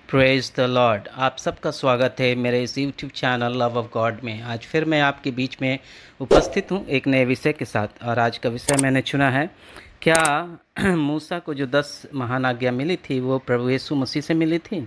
Praise the Lord. आप सबका स्वागत है मेरे इस YouTube channel love of God में। आज फिर मैं आपके बीच में उपस्थित हूँ एक नए विषय के साथ। और आज का विषय मैंने चुना है, क्या मूसा को जो 10 महान आज्ञा मिली थी वो प्रभु यीशु मसीह से मिली थी।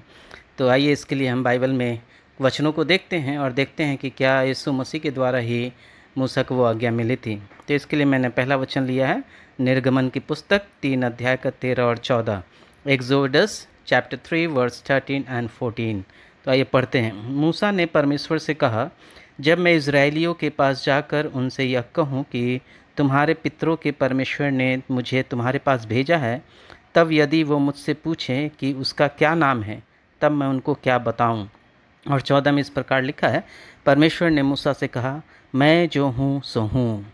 तो आइए इसके लिए हम बाइबल में वचनों को देखते हैं और देखते हैं कि क्या यीशु मसीह के द्वारा ही मूसा को वो आज्ञा मिली थी। तो इसके लिए मैंने पहला वचन लिया है निर्गमन की पुस्तक 3 अध्याय का 13 और 14, एक्सोडस चैप्टर 3 वर्स 13 एंड 14। तो आइए पढ़ते हैं। मूसा ने परमेश्वर से कहा, जब मैं इज़राइलियों के पास जाकर उनसे यह कहूँ कि तुम्हारे पितरों के परमेश्वर ने मुझे तुम्हारे पास भेजा है, तब यदि वो मुझसे पूछें कि उसका क्या नाम है, तब मैं उनको क्या बताऊं। और 14 में इस प्रकार लिखा है, परमेश्वर ने मूसा से कहा, मैं जो हूँ सो हूँ।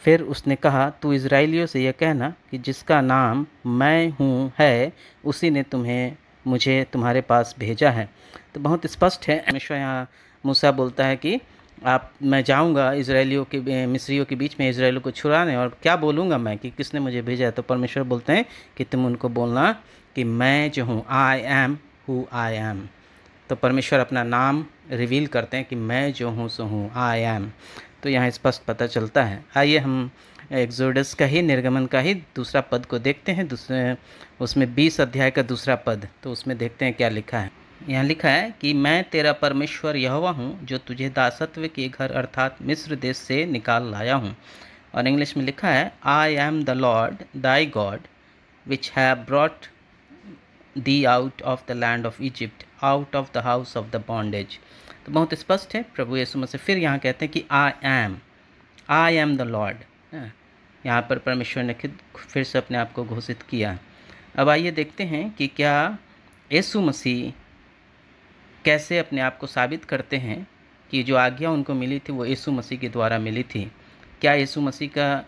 फिर उसने कहा, तू इज़राइलियों से यह कहना कि जिसका नाम मैं हूँ है, उसी ने मुझे तुम्हारे पास भेजा है। तो बहुत स्पष्ट है। परमेश्वर यहाँ मूसा बोलता है कि मैं जाऊँगा इज़राइलियों के मिस्रियों के बीच में इज़राइलियों को छुड़ाने, और क्या बोलूँगा मैं कि किसने मुझे भेजा है। तो परमेश्वर बोलते हैं कि तुम उनको बोलना कि मैं जो हूँ, I am who I am. तो परमेश्वर अपना नाम रिवील करते हैं कि मैं जो हूँ सो हूँ, आई एम। तो यहाँ स्पष्ट पता चलता है। आइए हम एक्सोडस का ही, निर्गमन का ही दूसरा पद को देखते हैं। उसमें 20 अध्याय का दूसरा पद, तो उसमें देखते हैं क्या लिखा है। यहाँ लिखा है कि मैं तेरा परमेश्वर यहोवा हूँ, जो तुझे दासत्व के घर अर्थात मिस्र देश से निकाल लाया हूँ। और इंग्लिश में लिखा है, I am the Lord Dai God which have brought the out of the land of Egypt, out of the house of the bondage. तो बहुत स्पष्ट है। प्रभु यीशु मसीह फिर यहाँ कहते हैं कि आई एम द लॉर्ड। यहाँ पर परमेश्वर ने फिर से अपने आप को घोषित किया। अब आइए देखते हैं कि क्या यीशु मसीह कैसे अपने आप को साबित करते हैं कि जो आज्ञा उनको मिली थी वो यीशु मसीह के द्वारा मिली थी। क्या यीशु मसीह का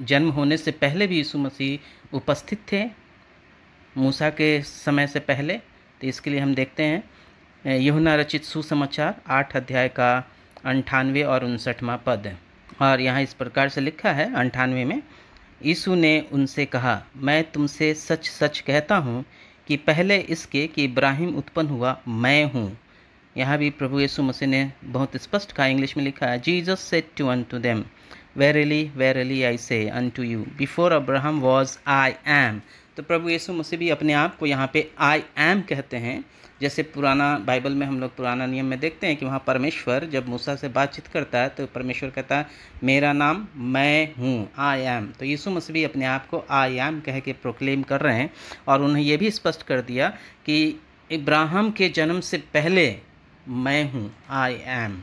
जन्म होने से पहले भी यीशु मसीह उपस्थित थे मूसा के समय से पहले? तो इसके लिए हम देखते हैं यूहन्ना रचित सुसमाचार 8 अध्याय का 98 और 59वां पद। और यहाँ इस प्रकार से लिखा है 98 में, यीशु ने उनसे कहा, मैं तुमसे सच सच कहता हूँ कि पहले इसके कि इब्राहिम उत्पन्न हुआ मैं हूँ। यहाँ भी प्रभु यीशु मसीह ने बहुत स्पष्ट कहा। इंग्लिश में लिखा है, Jesus said to unto them, verily verily I say unto you, before Abraham was I am. तो प्रभु यीशु मसीह भी अपने आप को यहाँ पे आई एम कहते हैं। जैसे पुराना बाइबल में हम लोग पुराना नियम में देखते हैं कि वहाँ परमेश्वर जब मूसा से बातचीत करता है तो परमेश्वर कहता है, मेरा नाम मैं हूँ, आई एम। तो यीशु मसीह भी अपने आप को आई एम कह के प्रोक्लेम कर रहे हैं। और उन्हें ये भी स्पष्ट कर दिया कि इब्राहिम के जन्म से पहले मैं हूँ, आई एम।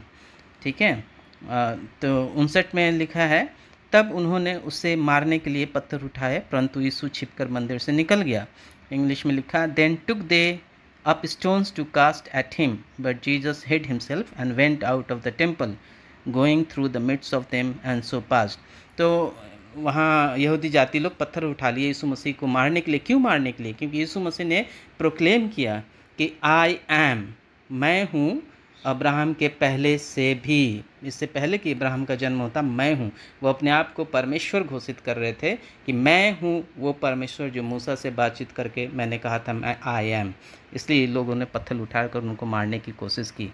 ठीक है। तो 59 में लिखा है, तब उन्होंने उसे मारने के लिए पत्थर उठाए, परंतु यीशु छिपकर मंदिर से निकल गया। इंग्लिश में लिखा, then took the up stones to cast at him, but Jesus hid himself and went out of the temple, going through the midst of them and so passed। तो वहाँ यहूदी जाति लोग पत्थर उठा लिए यीशु मसीह को मारने के लिए। क्यों मारने के लिए? क्योंकि यीशु मसीह ने प्रोक्लेम किया कि आई एम, मैं हूँ अब्राहम के पहले से भी, इससे पहले कि इब्राहिम का जन्म होता मैं हूँ। वो अपने आप को परमेश्वर घोषित कर रहे थे कि मैं हूँ वो परमेश्वर जो मूसा से बातचीत करके मैंने कहा था मैं आई एम। इसलिए लोगों ने पत्थर उठाकर उनको मारने की कोशिश की।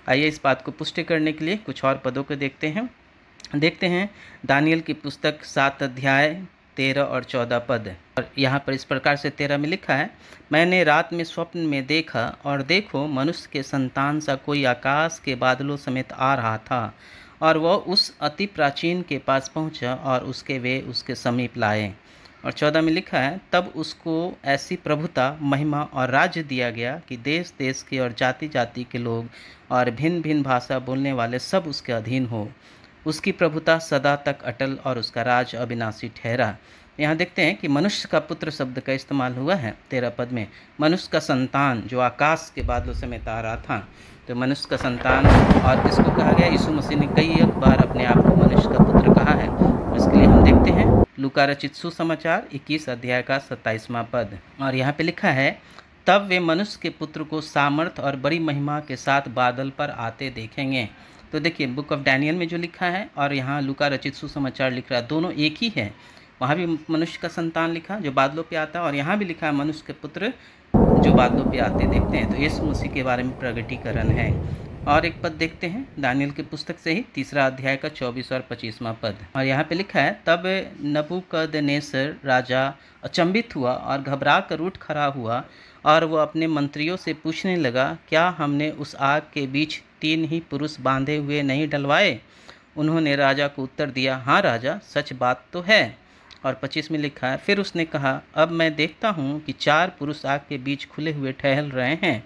आइए इस बात को पुष्टि करने के लिए कुछ और पदों को देखते हैं दानियल की पुस्तक 7 अध्याय 13 और 14 पद। और यहाँ पर इस प्रकार से 13 में लिखा है, मैंने रात में स्वप्न में देखा, और देखो मनुष्य के संतान सा कोई आकाश के बादलों समेत आ रहा था, और वह उस अति प्राचीन के पास पहुँचा और उसके समीप लाए। और 14 में लिखा है, तब उसको ऐसी प्रभुता, महिमा और राज्य दिया गया कि देश देश के और जाति जाति के लोग और भिन्न भिन्न भाषा बोलने वाले सब उसके अधीन हो। उसकी प्रभुता सदा तक अटल और उसका राज अविनाशी ठहरा। यहाँ देखते हैं कि मनुष्य का पुत्र शब्द का इस्तेमाल हुआ है 13 पद में। मनुष्य का संतान जो आकाश के बादलों समेत आ रहा था, तो मनुष्य का संतान। और किसको कहा गया? यीशु मसीह ने कई बार अपने आप को मनुष्य का पुत्र कहा है। इसके लिए हम देखते हैं लूका रचित सुसमाचार 21 अध्याय का 27वां पद। और यहाँ पे लिखा है, तब वे मनुष्य के पुत्र को सामर्थ और बड़ी महिमा के साथ बादल पर आते देखेंगे। तो देखिए बुक ऑफ डैनियल में जो लिखा है और यहाँ लूका रचित सुसमाचार लिख रहा है, दोनों एक ही है। वहाँ भी मनुष्य का संतान लिखा जो बादलों पे आता है, और यहाँ भी लिखा है मनुष्य के पुत्र जो बातों पे आते देखते हैं। तो यीशु मसीह के बारे में प्रगटीकरण है। और एक पद देखते हैं दानियल की पुस्तक से ही 3 अध्याय का 24 और 25वां पद। और यहाँ पे लिखा है, तब नबूकदनेस्सर राजा अचंभित हुआ और घबरा कर उठ खड़ा हुआ, और वो अपने मंत्रियों से पूछने लगा, क्या हमने उस आग के बीच 3 ही पुरुष बांधे हुए नहीं डलवाए? उन्होंने राजा को उत्तर दिया, हाँ राजा, सच बात तो है। और 25 में लिखा है, फिर उसने कहा, अब मैं देखता हूँ कि 4 पुरुष आग के बीच खुले हुए टहल रहे हैं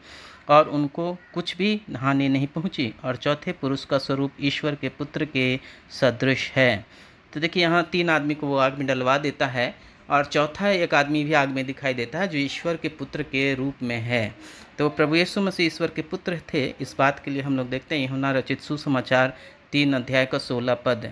और उनको कुछ भी हानि नहीं पहुँची, और चौथे पुरुष का स्वरूप ईश्वर के पुत्र के सदृश है। तो देखिए यहाँ 3 आदमी को वो आग में डलवा देता है, और चौथा एक आदमी भी आग में दिखाई देता है जो ईश्वर के पुत्र के रूप में है। तो प्रभु यीशु मसीह ईश्वर के पुत्र थे, इस बात के लिए हम लोग देखते हैं यूहन्ना रचित सुसमाचार 3 अध्याय का 16 पद।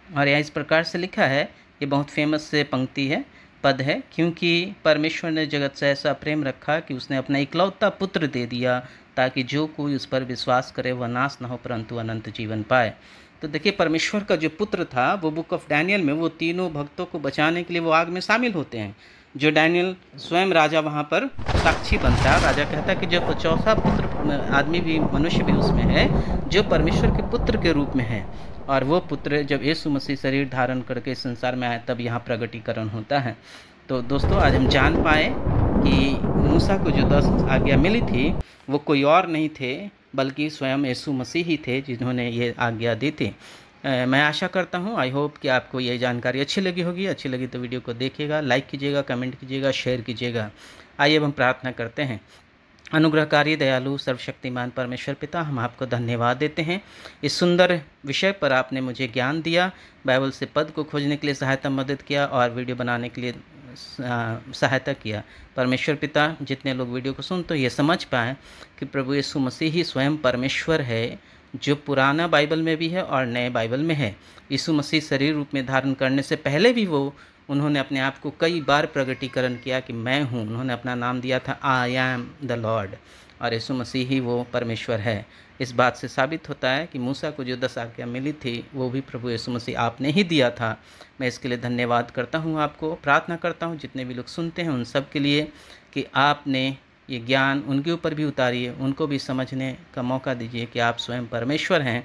और यहाँ इस प्रकार से लिखा है, ये बहुत फेमस से पंक्ति है, पद है, क्योंकि परमेश्वर ने जगत से ऐसा प्रेम रखा कि उसने अपना इकलौता पुत्र दे दिया, ताकि जो कोई उस पर विश्वास करे वह नाश न हो परंतु अनंत जीवन पाए। तो देखिए परमेश्वर का जो पुत्र था वो बुक ऑफ डैनियल में वो तीनों भक्तों को बचाने के लिए वो आग में शामिल होते हैं। जो डैनियल स्वयं राजा वहाँ पर साक्षी बनता है। राजा कहता है कि जो चौथा पुत्र आदमी भी, मनुष्य भी उसमें है जो परमेश्वर के पुत्र के रूप में है, और वो पुत्र जब यीशु मसीह शरीर धारण करके इस संसार में आए तब यहाँ प्रगटीकरण होता है। तो दोस्तों आज हम जान पाए कि मूसा को जो 10 आज्ञा मिली थी वो कोई और नहीं थे बल्कि स्वयं यीशु मसीह ही थे जिन्होंने ये आज्ञा दी थी। मैं आशा करता हूँ, आई होप कि आपको ये जानकारी अच्छी लगी होगी। अच्छी लगी तो वीडियो को देखिएगा, लाइक कीजिएगा, कमेंट कीजिएगा, शेयर कीजिएगा। आइए अब हम प्रार्थना करते हैं। अनुग्रहकारी दयालु सर्वशक्तिमान परमेश्वर पिता, हम आपको धन्यवाद देते हैं, इस सुंदर विषय पर आपने मुझे ज्ञान दिया, बाइबल से पद को खोजने के लिए सहायता मदद किया और वीडियो बनाने के लिए सहायता किया। परमेश्वर पिता, जितने लोग वीडियो को सुन तो ये समझ पाएँ कि प्रभु यीशु मसीह ही स्वयं परमेश्वर है, जो पुराना बाइबल में भी है और नए बाइबल में है। यीशु मसीह शरीर रूप में धारण करने से पहले भी उन्होंने अपने आप को कई बार प्रगटीकरण किया कि मैं हूँ। उन्होंने अपना नाम दिया था, आई एम द लॉर्ड, और यीशु मसीह ही वो परमेश्वर है। इस बात से साबित होता है कि मूसा को जो 10 आज्ञा मिली थी वो भी प्रभु यीशु मसीह आपने ही दिया था। मैं इसके लिए धन्यवाद करता हूँ, आपको प्रार्थना करता हूँ जितने भी लोग सुनते हैं उन सब के लिए कि आपने ये ज्ञान उनके ऊपर भी उतारिए, उनको भी समझने का मौका दीजिए कि आप स्वयं परमेश्वर हैं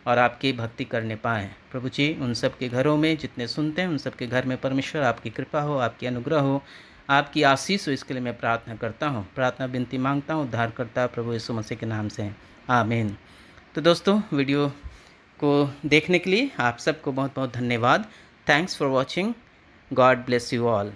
और आपकी भक्ति करने पाएँ। प्रभु जी, उन सब के घरों में जितने सुनते हैं उन सब के घर में परमेश्वर आपकी कृपा हो, आपकी अनुग्रह हो, आपकी आशीष हो, इसके लिए मैं प्रार्थना करता हूँ, प्रार्थना विनती मांगता हूँ उद्धारकर्ता प्रभु यीशु मसीह के नाम से, आमीन। तो दोस्तों वीडियो को देखने के लिए आप सबको बहुत बहुत धन्यवाद। Thanks for watching. God bless you all.